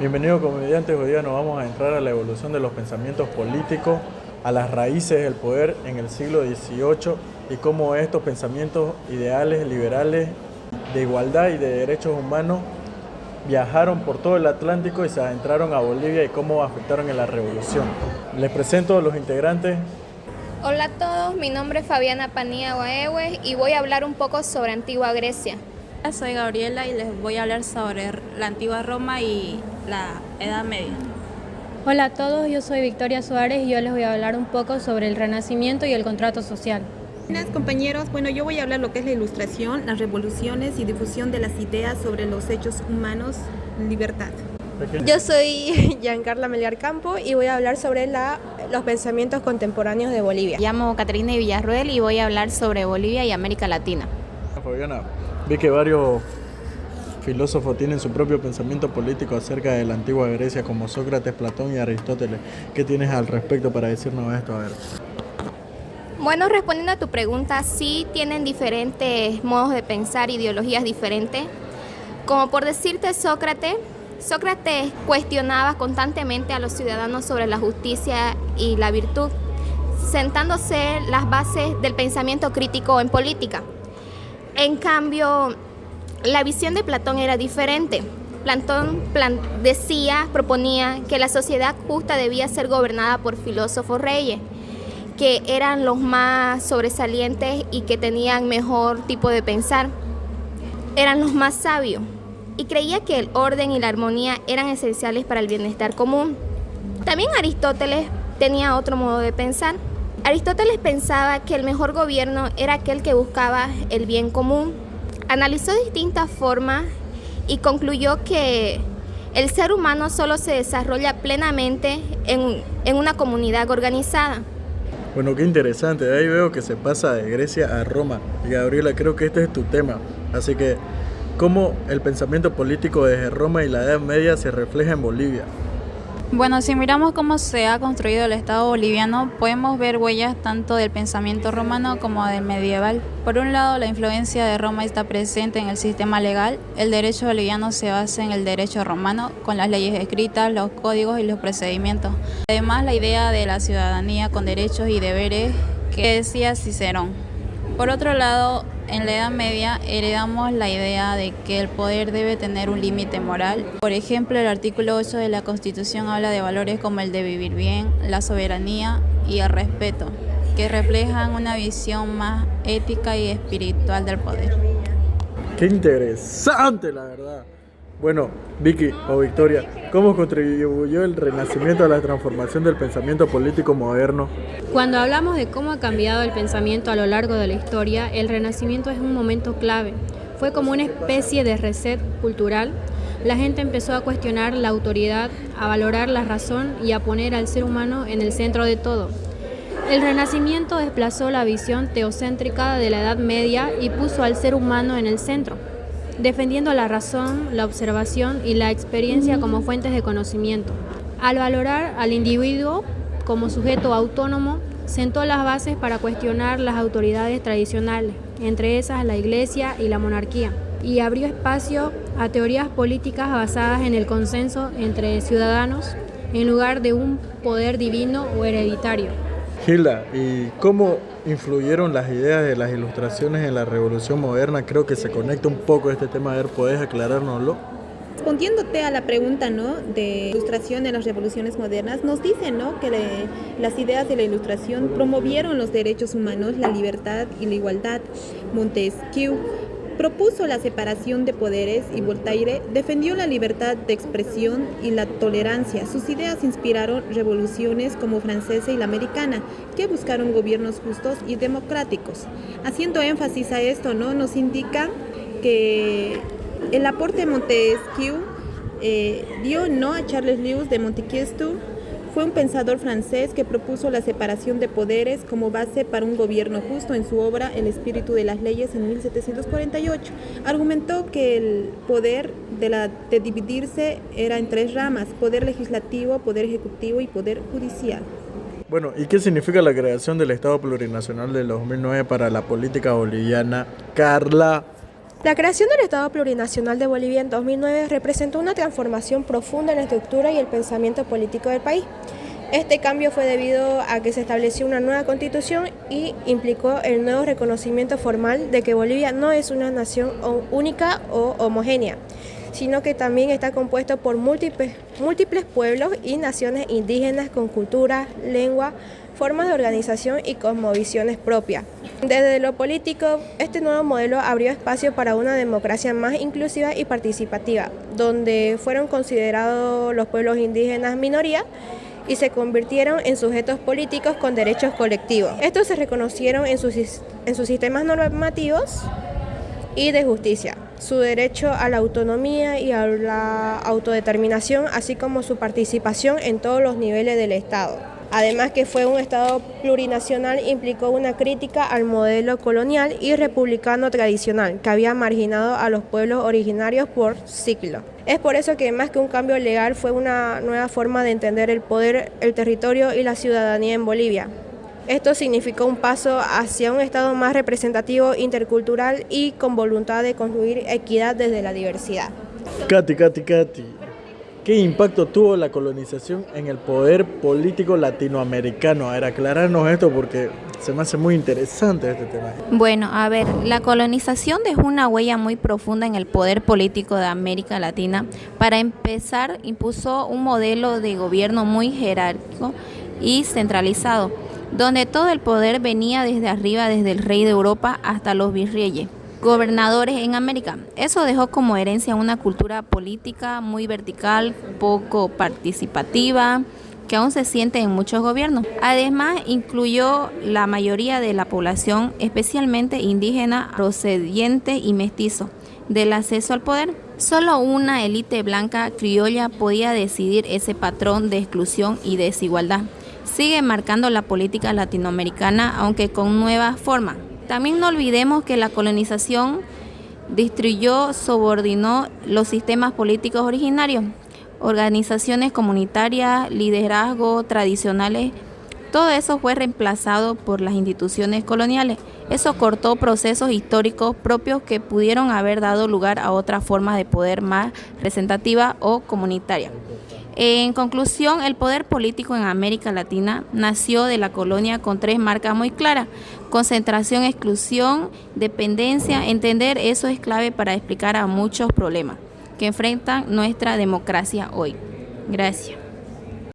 Bienvenidos comediantes, hoy día nos vamos a entrar a la evolución de los pensamientos políticos, a las raíces del poder en el siglo XVIII y cómo estos pensamientos ideales, liberales, de igualdad y de derechos humanos viajaron por todo el Atlántico y se adentraron a Bolivia y cómo afectaron en la revolución. Les presento a los integrantes. Hola a todos, mi nombre es Fabiana Paniagua Ewe y voy a hablar un poco sobre Antigua Grecia. Soy Gabriela y les voy a hablar sobre la antigua Roma y la Edad Media. Hola a todos, yo soy Victoria Suárez y yo les voy a hablar un poco sobre el Renacimiento y el contrato social. Buenas compañeros, yo voy a hablar lo que es la ilustración, las revoluciones y difusión de las ideas sobre los hechos humanos, libertad. Yo soy Giancarla Melgar Campo y voy a hablar sobre los pensamientos contemporáneos de Bolivia. Me llamo Caterina Villarruel y voy a hablar sobre Bolivia y América Latina. Fabiana, vi que varios filósofos tienen su propio pensamiento político acerca de la antigua Grecia, como Sócrates, Platón y Aristóteles. ¿Qué tienes al respecto para decirnos esto? A ver. Bueno, respondiendo a tu pregunta, sí tienen diferentes modos de pensar, ideologías diferentes. Como por decirte Sócrates cuestionaba constantemente a los ciudadanos sobre la justicia y la virtud, sentándose las bases del pensamiento crítico en política. En cambio, la visión de Platón era diferente. Platón proponía que la sociedad justa debía ser gobernada por filósofos reyes, que eran los más sobresalientes y que tenían mejor tipo de pensar. Eran los más sabios y creía que el orden y la armonía eran esenciales para el bienestar común. También Aristóteles tenía otro modo de pensar. Aristóteles pensaba que el mejor gobierno era aquel que buscaba el bien común. Analizó distintas formas y concluyó que el ser humano solo se desarrolla plenamente en una comunidad organizada. Bueno, qué interesante. De ahí veo que se pasa de Grecia a Roma. Y Gabriela, creo que este es tu tema. Así que, ¿cómo el pensamiento político desde Roma y la Edad Media se refleja en Bolivia? Bueno, si miramos cómo se ha construido el Estado boliviano, podemos ver huellas tanto del pensamiento romano como del medieval. Por un lado, la influencia de Roma está presente en el sistema legal. El derecho boliviano se basa en el derecho romano, con las leyes escritas, los códigos y los procedimientos. Además, la idea de la ciudadanía con derechos y deberes que decía Cicerón. Por otro lado, en la Edad Media heredamos la idea de que el poder debe tener un límite moral. Por ejemplo, el artículo 8 de la Constitución habla de valores como el de vivir bien, la soberanía y el respeto, que reflejan una visión más ética y espiritual del poder. ¡Qué interesante, la verdad! Bueno, Vicky o Victoria, ¿cómo contribuyó el Renacimiento a la transformación del pensamiento político moderno? Cuando hablamos de cómo ha cambiado el pensamiento a lo largo de la historia, el Renacimiento es un momento clave. Fue como una especie de reset cultural. La gente empezó a cuestionar la autoridad, a valorar la razón y a poner al ser humano en el centro de todo. El Renacimiento desplazó la visión teocéntrica de la Edad Media y puso al ser humano en el centro, defendiendo la razón, la observación y la experiencia como fuentes de conocimiento. Al valorar al individuo como sujeto autónomo, sentó las bases para cuestionar las autoridades tradicionales, entre esas la Iglesia y la monarquía, y abrió espacio a teorías políticas basadas en el consenso entre ciudadanos, en lugar de un poder divino o hereditario. Gilda, ¿y cómo influyeron las ideas de las ilustraciones en la Revolución Moderna? Creo que se conecta un poco este tema. A ver, ¿podés aclarárnoslo? Respondiéndote a la pregunta, de ilustración en las revoluciones modernas, nos dicen, que las ideas de la ilustración promovieron los derechos humanos, la libertad y la igualdad. Montesquieu propuso la separación de poderes y Voltaire defendió la libertad de expresión y la tolerancia. Sus ideas inspiraron revoluciones como francesa y la americana, que buscaron gobiernos justos y democráticos. Haciendo énfasis a esto, nos indica que el aporte de Montesquieu dio a Charles Lewis de Montesquieu. Fue un pensador francés que propuso la separación de poderes como base para un gobierno justo en su obra El espíritu de las leyes en 1748. Argumentó que el poder de dividirse era en tres ramas: poder legislativo, poder ejecutivo y poder judicial. Bueno, ¿y qué significa la creación del Estado Plurinacional del 2009 para la política boliviana? Carla. La creación del Estado Plurinacional de Bolivia en 2009 representó una transformación profunda en la estructura y el pensamiento político del país. Este cambio fue debido a que se estableció una nueva constitución y implicó el nuevo reconocimiento formal de que Bolivia no es una nación única o homogénea, sino que también está compuesto por múltiples pueblos y naciones indígenas con cultura, lengua, formas de organización y cosmovisiones propias. Desde lo político, este nuevo modelo abrió espacio para una democracia más inclusiva y participativa, donde fueron considerados los pueblos indígenas minoría y se convirtieron en sujetos políticos con derechos colectivos. Estos se reconocieron en sus sistemas normativos y de justicia, su derecho a la autonomía y a la autodeterminación, así como su participación en todos los niveles del Estado. Además que fue un Estado plurinacional, implicó una crítica al modelo colonial y republicano tradicional que había marginado a los pueblos originarios por siglos. Es por eso que más que un cambio legal fue una nueva forma de entender el poder, el territorio y la ciudadanía en Bolivia. Esto significó un paso hacia un Estado más representativo, intercultural y con voluntad de construir equidad desde la diversidad. Katy, ¿qué impacto tuvo la colonización en el poder político latinoamericano? A ver, aclararnos esto porque se me hace muy interesante este tema. Bueno, a ver, la colonización dejó una huella muy profunda en el poder político de América Latina. Para empezar, impuso un modelo de gobierno muy jerárquico y centralizado, donde todo el poder venía desde arriba, desde el rey de Europa hasta los virreyes, gobernadores en América. Eso dejó como herencia una cultura política muy vertical, poco participativa, que aún se siente en muchos gobiernos. Además, incluyó la mayoría de la población, especialmente indígena, procediente y mestizo, del acceso al poder. Solo una élite blanca criolla podía decidir ese patrón de exclusión y desigualdad. Sigue marcando la política latinoamericana, aunque con nuevas formas. También no olvidemos que la colonización destruyó, subordinó los sistemas políticos originarios, organizaciones comunitarias, liderazgos tradicionales. Todo eso fue reemplazado por las instituciones coloniales. Eso cortó procesos históricos propios que pudieron haber dado lugar a otras formas de poder más representativa o comunitaria. En conclusión, el poder político en América Latina nació de la colonia con tres marcas muy claras: concentración, exclusión, dependencia. Entender eso es clave para explicar a muchos problemas que enfrentan nuestra democracia hoy. Gracias.